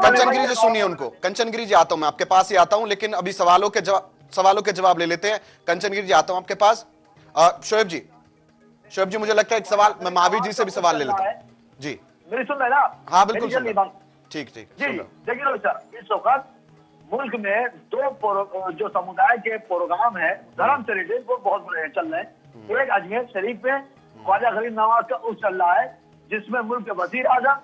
S1: कंचन गिरी जी सुनिए उनको। कंचन गिरी जी, आता हूं, मैं आपके पास ही आता हूं, लेकिन अभी सवालों के जवाब ले लेते हैं। कंचन गिरी जी, आता हूं आपके पास। शोएब जी, मुझे लगता है एक सवाल मैं महावीर जी से भी सवाल ले लेता हूं जी।
S6: मेरी सुन रहे ना?
S1: हाँ बिल्कुल सुन रहा हूं। ठीक
S6: जी, देखिए रोहित सर, इस वक्त मुल्क में 2 जो समुदाय के प्रोग्राम है धर्म से रिलेटेड, वो बहुत बड़े चल रहे हैं। एक अजमेर शरीफ में ख्वाजा गरीब नवाज का उर्स चल रहा है, जिसमें मुल्क के वजीर आजम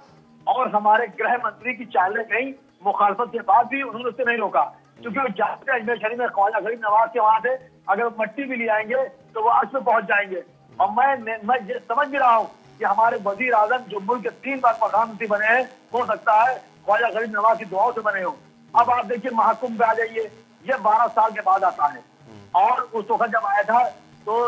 S6: और हमारे गृह मंत्री की चालें गई, मुखालफत के बाद भी उन्होंने उससे नहीं रोका, क्योंकि वो जानते हैं अजमेर शरीफ में ख्वाजा गरीब नवाज के वहां से अगर मट्टी भी ले आएंगे तो वो आज में पहुंच जाएंगे। और मैं समझ भी रहा हूँ कि हमारे वजीर आजम जो मुल्क के 3 बार प्रधानमंत्री बने हैं, हो सकता है ख्वाजा गरीब नवाज की दुआओं से बने हो। अब आप देखिए, महाकुंभ आ जाइए, ये 12 साल के बाद आता है, और उस वक्त जब आया था तो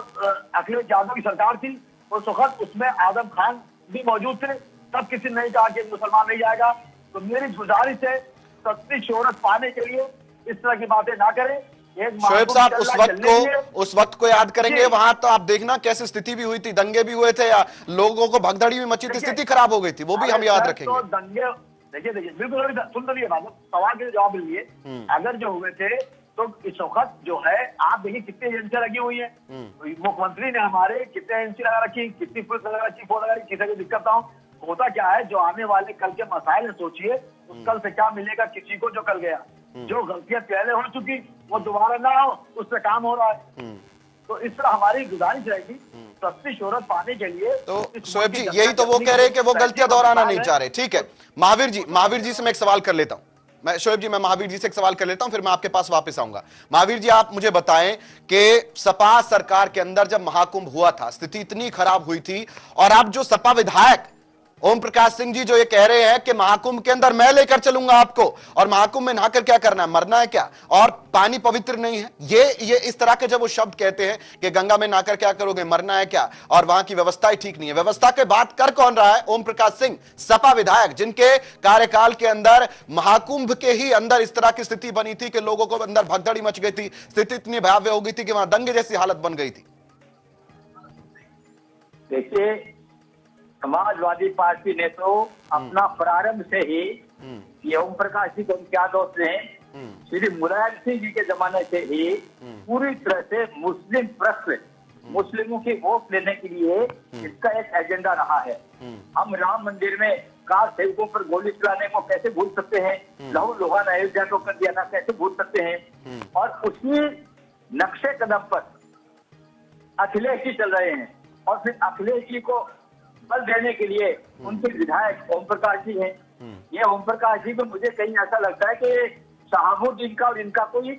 S6: अखिलेश यादव की सरकार थी, उस वक्त उसमें आजम खान भी मौजूद थे, तब किसी ने नहीं कहा कि मुसलमान नहीं जाएगा। तो मेरी गुजारिश है, सस्ती शोहरत पाने के लिए इस तरह की बातें ना करें।
S1: शोएब साहब, उस वक्त को याद करेंगे, वहां तो आप देखना कैसी स्थिति भी हुई थी, दंगे भी हुए थे, लोगों को भगदड़ी भी मची थी, स्थिति खराब हो गई थी, वो भी हम याद रखेंगे।
S6: तो दंगे देखिए बिल्कुल सुन तो लिए बात, सवाल के जवाब लिए, अगर जो हुए थे तो इस वक्त जो है आप देखिए कितनी एजेंसियां लगी हुई है। मुख्यमंत्री ने हमारे कितने एजेंसी लगा रखी, कितनी पुलिस लगा रखी, फोन लगा रखी, किसी को दिक्कत ना हो। होता क्या है, जो आने वाले कल के मसाइल है, सोचिए उस कल से क्या मिलेगा किसी को जो कल गया। जो गलतियां पहले हो चुकी वो दोबारा ना हो, उस पर काम हो रहा है। तो इस तरह हमारी गुजारिश रहेगी, सस्ती शोहरत पाने के लिए।
S1: तो शोएब जी, यही तो वो कह रहे हैं कि वो गलतियां दोहराना नहीं चाह रहे। ठीक है, महावीर जी से मैं एक सवाल कर लेता हूं। शोएब जी, मैं महावीर जी से एक सवाल कर लेता हूं, फिर मैं आपके पास वापस आऊंगा। महावीर जी, आप मुझे बताएं कि सपा सरकार के अंदर जब महाकुंभ हुआ था, स्थिति इतनी खराब हुई थी, और आप जो सपा विधायक ओम प्रकाश सिंह जी जो ये कह रहे हैं कि महाकुंभ के अंदर मैं लेकर चलूंगा आपको, और महाकुंभ में नहाकर क्या करना है, मरना है क्या, और पानी पवित्र नहीं है, ये इस तरह के जब वो शब्द कहते हैं कि गंगा में नहाकर क्या करोगे, मरना है क्या, और वहां की व्यवस्था ही ठीक नहीं है। व्यवस्था की बात कर कौन रहा है? ओम प्रकाश सिंह, सपा विधायक, जिनके कार्यकाल के अंदर महाकुंभ के ही अंदर इस तरह की स्थिति बनी थी कि लोगों को अंदर भगदड़ी मच गई थी, स्थिति इतनी भयावह हो गई थी कि वहां दंगे जैसी हालत बन गई थी।
S6: देखिए, समाजवादी पार्टी ने तो अपना प्रारंभ से ही ये ओम प्रकाश जी को क्या दोस्त ने श्री मुलायम सिंह जी के जमाने से ही पूरी तरह से मुस्लिम प्रश्न, मुस्लिमों की वोट लेने के लिए इसका एक एजेंडा रहा है। हम राम मंदिर में कार सेवकों पर गोली चलाने को कैसे भूल सकते हैं, लहू लुहान अयोध्या को कर दिया था कैसे भूल सकते हैं, और उसी नक्शे कदम पर अखिलेश जी चल रहे हैं, और फिर अखिलेश जी को बल देने के लिए उनके विधायक ओम प्रकाश जी हैं। ये ओम प्रकाश जी को मुझे कहीं ऐसा लगता है कि शहाबुद्दीन का और इनका कोई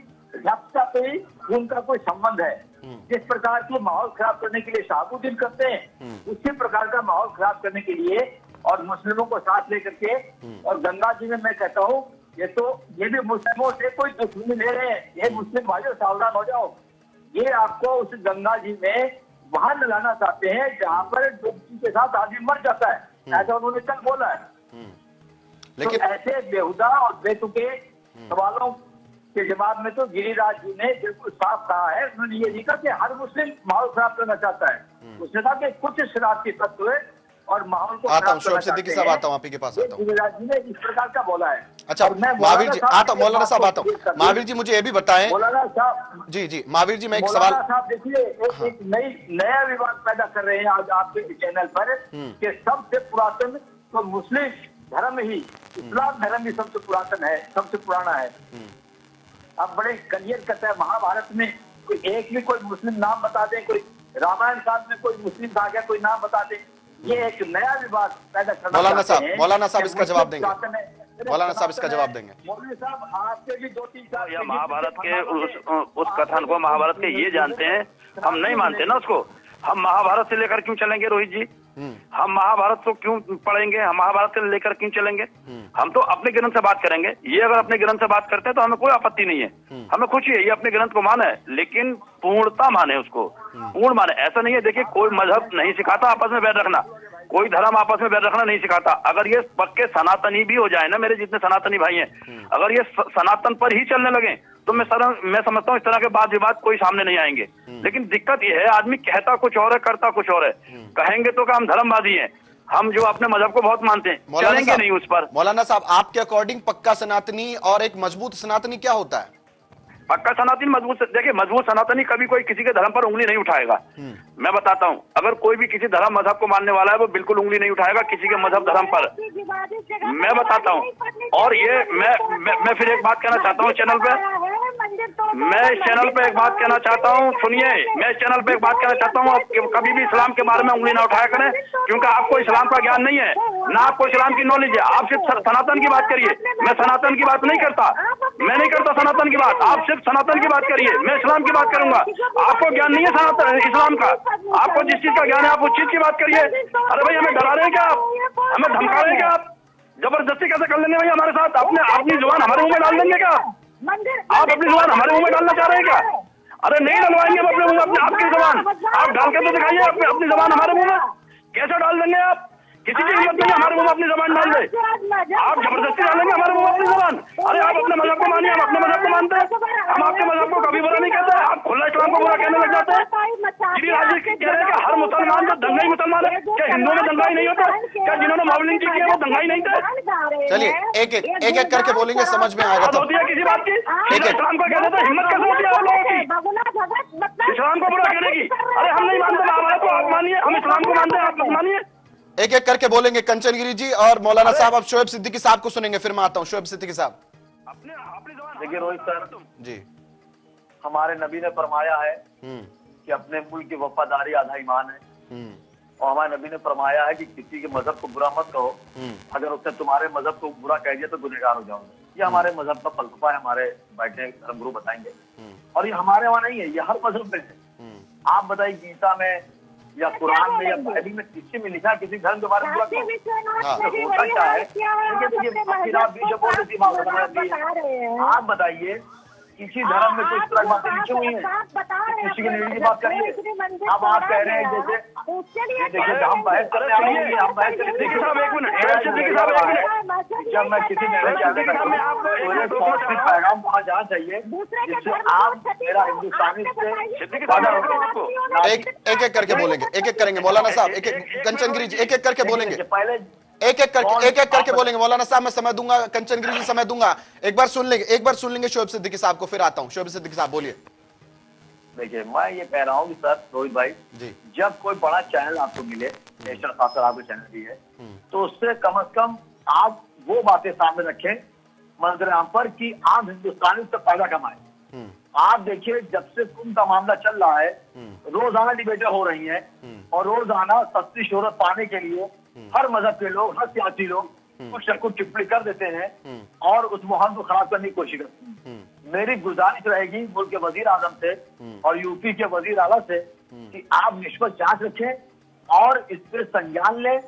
S6: उनका कोई संबंध है। जिस प्रकार के माहौल खराब करने के लिए शहाबुद्दीन करते हैं, उसी प्रकार का माहौल खराब करने के लिए और मुस्लिमों को साथ लेकर के, और गंगा जी में मैं कहता हूँ ये भी मुस्लिमों से कोई दुश्मनी ले रहे हैं। ये मुस्लिम भाइयों सावधान हो जाओ, ये आपको उस गंगा जी में वहां लाना चाहते हैं जहां पर डुबकी के साथ आदमी मर जाता है, ऐसा उन्होंने कल बोला है। लेकिन तो ऐसे बेहुदा और बेतुके सवालों के जवाब में तो गिरिराज जी ने बिल्कुल साफ कहा है। उन्होंने ये लिखा कि हर मुस्लिम माहौल खराब करना चाहता है। उसने कहा कि कुछ शरारती तत्व और माहौल को
S1: आता हूं, शोएब सिद्दीकी साहब आता हूं, आप ही के पास आता हूं।
S6: गिरिराज जी ने इस प्रकार का बोला है।
S1: अच्छा महावीर जी, आता हूं, मौलाना साहब आता हूं। महावीर जी मुझे ये भी बताएं,
S6: मौलाना साहब
S1: जी महावीर जी, मैं एक सवाल,
S6: साहब देखिए, एक नया विवाद पैदा कर रहे हैं आज आपके चैनल पर कि सबसे पुरातन तो मुस्लिम धर्म ही, इस्लाम धर्म ही सबसे पुरातन है, सबसे पुराना है। अब बड़े क्लियर कहते हैं महाभारत में कोई एक भी कोई मुस्लिम नाम बता दें, कोई रामायण काल में कोई मुस्लिम कहा गया कोई नाम बता दें, ये एक नया विवाद पैदा करना।
S1: मौलाना साहब इसका जवाब देंगे, मौलाना साहब इसका जवाब देंगे।
S6: मौलवी साहब आपके भी 2-3 साल
S5: या महाभारत के उस कथन को, महाभारत के ये जानते हैं, हम नहीं मानते ना उसको। हम महाभारत से लेकर क्यों चलेंगे रोहित जी? हम महाभारत को क्यों पढ़ेंगे? हम महाभारत से लेकर क्यों चलेंगे? हम तो अपने ग्रंथ से बात करेंगे। ये अगर अपने ग्रंथ से बात करते हैं तो हमें कोई आपत्ति नहीं है, हमें खुशी है, ये अपने ग्रंथ को माने, लेकिन पूर्णता माने, उसको पूर्ण माने। ऐसा नहीं है, देखिए कोई मजहब नहीं सिखाता आपस में बैर रखना, कोई धर्म आपस में बैर रखना नहीं सिखाता। अगर ये पक्के सनातनी भी हो जाए ना, मेरे जितने सनातनी भाई हैं, अगर ये सनातन पर ही चलने लगे तो मैं समझता हूँ इस तरह के वाद विवाद कोई सामने नहीं आएंगे। लेकिन दिक्कत ये है, आदमी कहता कुछ और है, करता कुछ और है। कहेंगे तो हम धर्मवादी हैं, हम जो अपने मजहब को बहुत मानते हैं, चलेंगे नहीं उस पर।
S1: मौलाना साहब, आपके अकॉर्डिंग पक्का सनातनी और एक मजबूत सनातनी क्या होता है?
S5: पक्का सनातनी मजबूत, देखिए मजबूत सनातनी कभी कोई किसी के धर्म पर उंगली नहीं उठाएगा। मैं बताता हूँ, अगर कोई भी किसी धर्म मजहब को मानने वाला है वो बिल्कुल उंगली नहीं उठाएगा किसी के मजहब धर्म पर। मैं बताता हूँ, और ये मैं फिर एक बात कहना चाहता हूँ चैनल पे, मैं इस चैनल पे एक बात कहना चाहता हूँ, सुनिए, मैं इस चैनल पे एक बात कहना चाहता हूँ, आप कभी भी इस्लाम के बारे में उंगली ना उठाया करें, क्योंकि आपको इस्लाम का ज्ञान नहीं है, ना आपको इस्लाम की नॉलेज है। आप सिर्फ सनातन की बात करिए, मैं सनातन की बात नहीं करता, मैं नहीं करता सनातन की बात, आप सिर्फ सनातन की बात करिए, मैं इस्लाम की बात करूंगा। आपको ज्ञान नहीं है सनातन इस्लाम का, आपको जिस चीज का ज्ञान है आप उस चीज की बात करिए। अरे भाई हमें डरा रहे हैं क्या आप? हमें धमका रहे हैं क्या आप? जबरदस्ती कैसे कर लेंगे भाई हमारे साथ? अपनी जुबान हमारे मुंह में डाल देंगे क्या आप? अपनी जुबान हमारे मुंह में डालना चाह रहे हैं क्या? अरे नहीं डलवाएंगे हम अपने मुंह में आपकी जुबान, आप डाल के तो दिखाइए अपनी जुबान हमारे मुंह में। कैसे डाल देंगे आप? किसी की हिम्मत नहीं हमारे मुंह में अपनी जबान डाल दे, आप जबरदस्ती डालेंगे हमारे मुंह में अपनी जबान? अरे आप अपने मजहब को मानिए, हम अपने मजहब को मानते हैं, हम आपके मजहब को कभी बुरा नहीं कहते, आप खुला इस्लाम को बुरा कहने लग जाते हैं। गिरिराज जी कह रहे हैं कि हर मुसलमान जो दंगाई मुसलमान है, क्या हिंदुओं में दंगाई नहीं होता? क्या जिन्होंने मॉबलिंग की है वो दंगाई नहीं थे?
S1: चलिए एक एक करके बोलेंगे, समझ में आएगा।
S5: होती है किसी बात की, इस्लाम को कहते थे, हिम्मत कैसे होती है आप लोगों की इस्लाम को बुरा कहने की? अरे हम नहीं मानते महाभारत को, आप मानिए, हम इस्लाम को मानते हैं, आप मत मानिए।
S1: एक एक करके बोलेंगे, कंचन गिरी जी और मौलाना साहब। अब शोएब सिद्दीकी साहब को सुनेंगे, फिर मैं आता हूं। शोएब सिद्दीकी साहब।
S9: देखिए रोहित सर
S1: जी,
S9: हमारे नबी ने फरमाया है कि अपने मुल्क की वफादारी आधा ईमान है, और हमारे नबी ने फरमाया है कि किसी के मजहब को बुरा मत कहो, अगर उसने तुम्हारे मजहब को बुरा कह दिया तो गुनहगार हो जाओगे। ये हमारे मजहब का फलसफा है, हमारे बैठे धर्मगुरु बताएंगे, और ये हमारे वहां नहीं है, ये हर मजहब में है। आप बताइए गीता में या कुरान में या बाइबल में किसी में लिखा किसी धर्म के बारे में होता क्या है? आप बताइए किसी धर्म में कुछ तरह की बातें लिखी हुई है? किसी की निर्णय की बात करिए। अब आप कह रहे हैं जैसे देखिए हम बहस करने आ रहे हैं, हम बहस करेंगे जब मैं किसी निर्णय पैगाम वहाँ जाना चाहिए जिससे आप मेरा हिंदुस्तानी से
S1: एक एक करके बोलेंगे, एक एक करेंगे मौलाना साहब, एक एक कंचनगिरी जी एक एक करके बोलेंगे,
S9: पहले
S1: एक एक करके बोलेंगे। मौलाना साहब मैं समय दूंगा, कंचनगिरी जी समय दूंगा, एक बार सुन लेंगे शोएब सिद्दीकी साहब को, फिर आता हूं। शोएब सिद्दीकी साहब बोलिए।
S9: देखिए मैं ये कह रहा हूँ कि सर रोहित भाई
S1: जी,
S9: जब कोई बड़ा चैनल आपको मिले, नेशनल खास कर आपका चैनल भी है, तो उससे कम से कम आप वो बातें सामने रखें मंजराम पर कि आम हिंदुस्तानी से फायदा कमाए। आप देखिए जब से कुंभ का मामला चल रहा है, रोजाना डिबेटें हो रही हैं और रोजाना सस्ती शोहरत पाने के लिए हर मजहब के लोग, हर सियासी लोग कुछ न कुछ टिप्पणी कर देते हैं और उस मुहिम को खराब करने की कोशिश करते हैं। मेरी गुजारिश रहेगी मुल्क के वजीर आजम से और यूपी के वजीर आला से कि आप निष्पक्ष जांच रखें और इस पर संज्ञान लें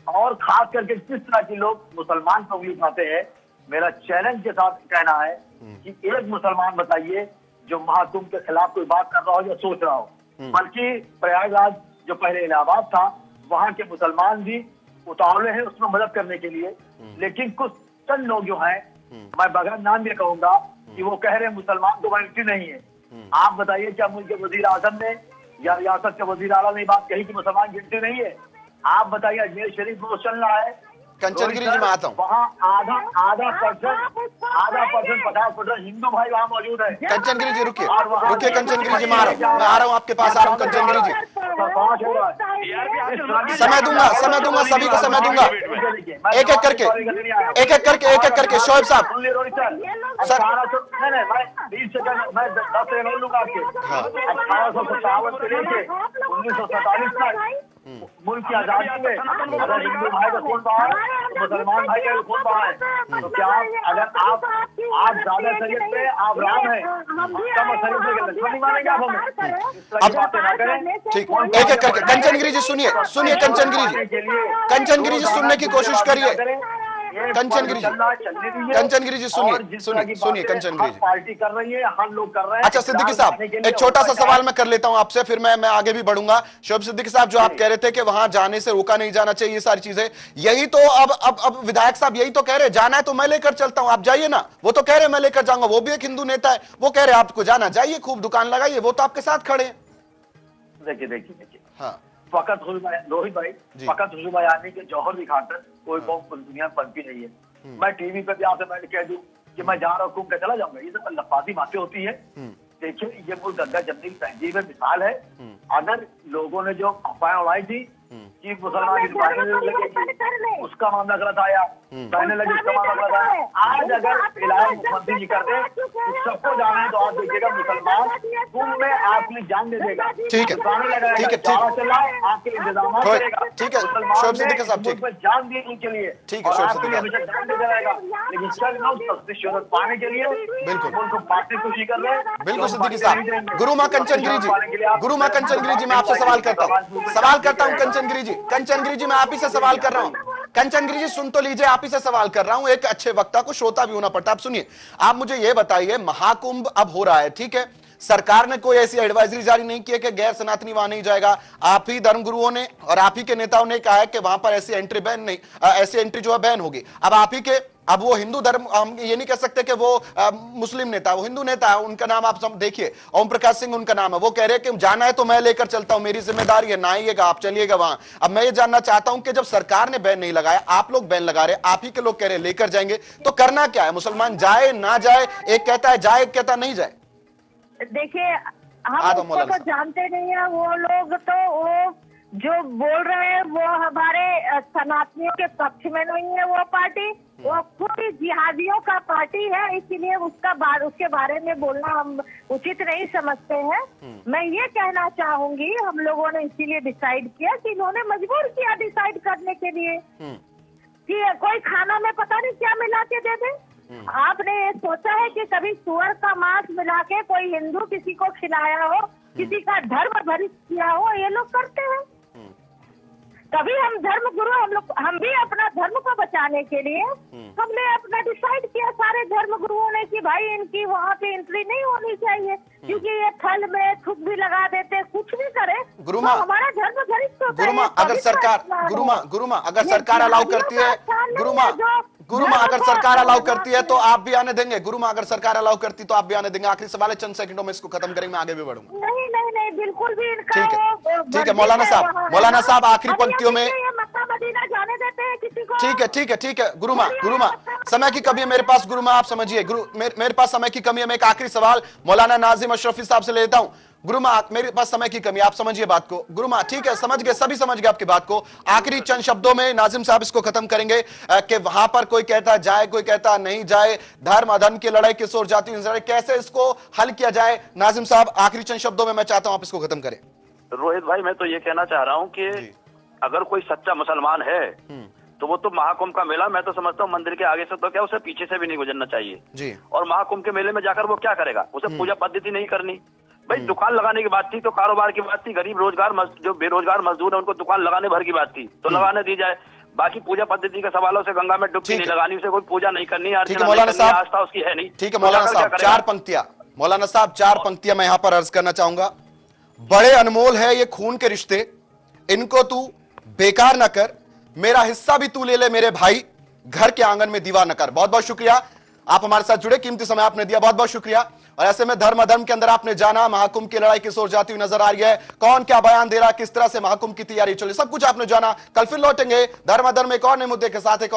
S9: और खास करके किस तरह के लोग मुसलमान को उंगली उठाते हैं। मेरा चैलेंज के साथ कहना है कि एक मुसलमान बताइए जो महाकुंभ के खिलाफ कोई बात कर रहा हो या सोच रहा हो, बल्कि प्रयागराज जो पहले इलाहाबाद था वहां के मुसलमान भी उतावले हैं उसमें मदद करने के लिए, लेकिन कुछ चंद लोग जो हैं, मैं बगैर नाम भी कहूंगा कि वो कह रहे हैं मुसलमान को गिनती नहीं है। आप बताइए क्या मुल्क के वजीर आजम ने या रियासत के वजीर आला ने बात कही कि मुसलमान गिनती नहीं है? आप बताइए अजमेर शरीफ में चल रहा है,
S1: कंचनगिरी जी में आता हूँ।
S9: वहाँ आधा परसेंट 50% हिंदू भाई वहाँ मौजूद है।
S1: कंचनगिरी जी रुकिए, कंचनगिरी जी मैं आ रहा हूँ आपके पास आ रहा हूँ कंचनगिरी जी। समय दूंगा सभी को समय दूंगा, एक एक करके शोएब साहब
S9: सर 20 सेकंड मैं 10 सेकंड लूंगा आपके। 1857 से लेके 1947 तक मुल्क की आजादी में अगर हिंदू भाई का खून बहा है तो मुसलमान भाई का खून बहा है, तो क्या अगर आप ज्यादा शरीयत पे आप राम है, कम शरीयत पे लक्ष्मण नहीं मानेंगे आप हमें? इस बातें ना करें।
S1: ठीक, एक एक करके कंचनगिरी जी सुनिए कंचनगिरी जी सुनने की कोशिश करिए। कंचनगिरी जी सुनिए कंचनगिरी जी
S9: पार्टी कर रही है, हम लोग कर रहे हैं।
S1: अच्छा सिद्दीकी साहब एक छोटा सा सवाल मैं कर लेता हूं आपसे, फिर मैं आगे भी बढ़ूंगा। शोएब सिद्दीकी साहब जो आप कह रहे थे कि वहां जाने से रोका नहीं जाना चाहिए, ये सारी चीजें, यही तो अब विधायक साहब यही तो कह रहे, जाना है तो मैं लेकर चलता हूं, आप जाइए ना। वो तो कह रहे मैं लेकर जाऊंगा, वो भी एक हिंदू नेता है, वो कह रहे आपको जाना, जाइए खूब दुकान लगाइए, वो तो आपके साथ खड़े हैं।
S9: देखिए
S1: हाँ
S9: फकत रोहित भाई फकत हुजूबयानी के जौहर दिखाकर कोई कौम दुनिया में बनती नहीं है। मैं टीवी पे भी आपसे मैं कह दूं कि मैं जा रहा हूँ घूम के चला जाऊंगा, ये सब लफाजी बातें होती है। देखिए ये मुल्क गंगा जमने की तहजीब है, मिसाल है। अगर लोगों ने जो अफवाहें उड़ाई थी कि मुसलमान की दुकानें लगेगी, उसका मामला गलत आया, कहने लगे उसका मामला गलत आया। आज अगर इलाज मुख्यमंत्री जी कर दे तो सबको जाना है तो आप देखिएगा मुसलमान कुंभ में आपकी जान दे देगा।
S1: ठीक है
S9: चला आपके इंतजाम करेगा।
S1: ठीक है शोएब सिद्दीकी साहब, ठीक
S9: है जान दी उनके लिए,
S1: ठीक है शोएब सिद्दीकी
S9: हमेशा जान दे जाएगा, लेकिन सर सस्ती शोहरत पाने के लिए
S1: बिल्कुल
S9: उनको बांटने की कोशिश कर रहे हैं।
S1: बिल्कुल सिद्दीकी साहब। गुरु मां कंचनगिरी जी मैं आपसे सवाल करता हूँ कंचनगिरी जी मैं आप ही से सवाल कर रहा हूँ। कंचनगिरी जी सुन तो लीजिए, आप ही से सवाल कर रहा हूं, एक अच्छे वक्ता को श्रोता भी होना पड़ता है। आप सुनिए, आप मुझे यह बताइए, महाकुंभ अब हो रहा है, ठीक है, सरकार ने कोई ऐसी एडवाइजरी जारी नहीं की है कि गैर सनातनी वहां नहीं जाएगा। आप ही धर्मगुरुओं ने और आप ही के नेताओं ने कहा है कि वहां पर ऐसी एंट्री बैन नहीं, ऐसी एंट्री जो है बैन होगी। अब वो हिंदू धर्म, हम ये नहीं कह सकते कि वो मुस्लिम नेता, वो हिंदू नेता है, उनका नाम आप देखिए, ओम प्रकाश सिंह उनका नाम है। वो कह रहे हैं कि जाना है तो मैं लेकर चलता हूं, मेरी जिम्मेदारी है, ना आइएगा आप, चलिएगा वहां। अब मैं ये जानना चाहता हूं कि जब सरकार ने बैन नहीं लगाया, आप लोग बैन लगा रहे, आप ही के लोग कह रहे लेकर जाएंगे, तो करना क्या है? मुसलमान जाए ना जाए, एक कहता है जाए, एक कहता नहीं जाए।
S7: देखिए हम तो जानते नहीं है, वो लोग तो वो जो बोल रहे हैं वो हमारे सनातनियों के पक्ष में नहीं है। वो पार्टी वो खुद जिहादियों का पार्टी है, इसीलिए उसके बारे में बोलना हम उचित नहीं समझते हैं। मैं ये कहना चाहूंगी, हम लोगों ने इसीलिए डिसाइड किया कि इन्होंने मजबूर किया डिसाइड करने के लिए कि कोई खाना में पता नहीं क्या मिला के दे दे। आपने ये सोचा है कि कभी सुअर का मांस मिला के कोई हिंदू किसी को खिलाया हो, किसी का धर्म भ्रष्ट किया हो? ये लोग करते हैं। कभी हम धर्म गुरु हम भी अपना धर्म को बचाने के लिए हमने अपना डिसाइड किया सारे धर्म गुरुओं ने कि भाई इनकी वहाँ पे एंट्री नहीं होनी चाहिए, क्योंकि ये थल में थूक भी लगा देते, कुछ भी करे
S1: गुरुमा,
S7: तो हमारा धर्म गरिष्ठ होता है।
S1: गुरुमा अगर सरकार गुरुमा अगर सरकार अलाउ करती है, गुरुमा अगर सरकार अलाउ करती है तो आप भी आने देंगे? गुरुमा अगर सरकार अलाउ करती तो आप भी आने देंगे? आखिरी सवाल है, चंद सेकंडों में इसको खत्म करेंगे, मैं आगे भी बढ़ूंगा।
S7: नहीं बिल्कुल भी इनका
S1: ठीक है मौलाना साहब आखिरी पंक्तियों में,
S7: मक्का मदीना जाने देते हैं किसी को?
S1: ठीक है गुरुमा समय की कमी है मेरे पास, गुरुमा आप समझिए, मेरे पास समय की कमी है। मैं एक आखिरी सवाल मौलाना नाजिम अशरफी साहब से लेता हूं। गुरुमा मेरे पास समय की कमी, आप समझिए बात को। गुरुमा ठीक है, समझ गए, सभी समझ गए आपकी बात को। आखिरी चंद शब्दों में नाजिम साहब इसको खत्म करेंगे कि वहां पर कोई कहता जाए, कोई कहता नहीं जाए, धर्म अधर्म की लड़ाई किस ओर जाती है, कैसे इसको हल किया जाए? नाजिम साहब आखिरी चंद शब्दों में मैं चाहता हूं आप इसको खत्म करें।
S5: रोहित भाई मैं तो ये कहना चाह रहा हूँ कि अगर कोई सच्चा मुसलमान है तो वो तो महाकुंभ का मेला, मैं तो समझता हूँ मंदिर के आगे से तो क्या उसे पीछे से भी नहीं गुजरना चाहिए
S1: जी।
S5: और महाकुंभ के मेले में जाकर वो क्या करेगा? उसे पूजा पद्धति नहीं करनी। भाई दुकान लगाने की बात थी तो कारोबार की बात थी, गरीब जो बेरोजगार मजदूर है उनको दुकान लगाने भर की बात थी तो लगाने दी जाए। बाकी पूजा पद्धति के सवालों से गंगा में डुबकी नहीं लगानी, उसे कोई पूजा नहीं करनी,
S1: मौलाना साहब
S5: आस्था उसकी है नहीं।
S1: ठीक है मौलाना साहब, चार पंक्तियां मैं यहाँ पर अर्ज करना चाहूंगा। बड़े अनमोल है ये खून के रिश्ते, इनको तू बेकार न कर, मेरा हिस्सा भी तू ले ले मेरे भाई, घर के आंगन में दीवार न कर। बहुत बहुत शुक्रिया, आप हमारे साथ जुड़े, कीमती समय आपने दिया, बहुत बहुत शुक्रिया। और ऐसे में धर्म अधर्म के अंदर आपने जाना महाकुंभ की लड़ाई किस ओर जाती हुई नजर आ रही है, कौन क्या बयान दे रहा है, किस तरह से महाकुंभ की तैयारी चल रही, सब कुछ आपने जाना। कल फिर लौटेंगे धर्म अधर्म एक और नए मुद्दे के साथ। एक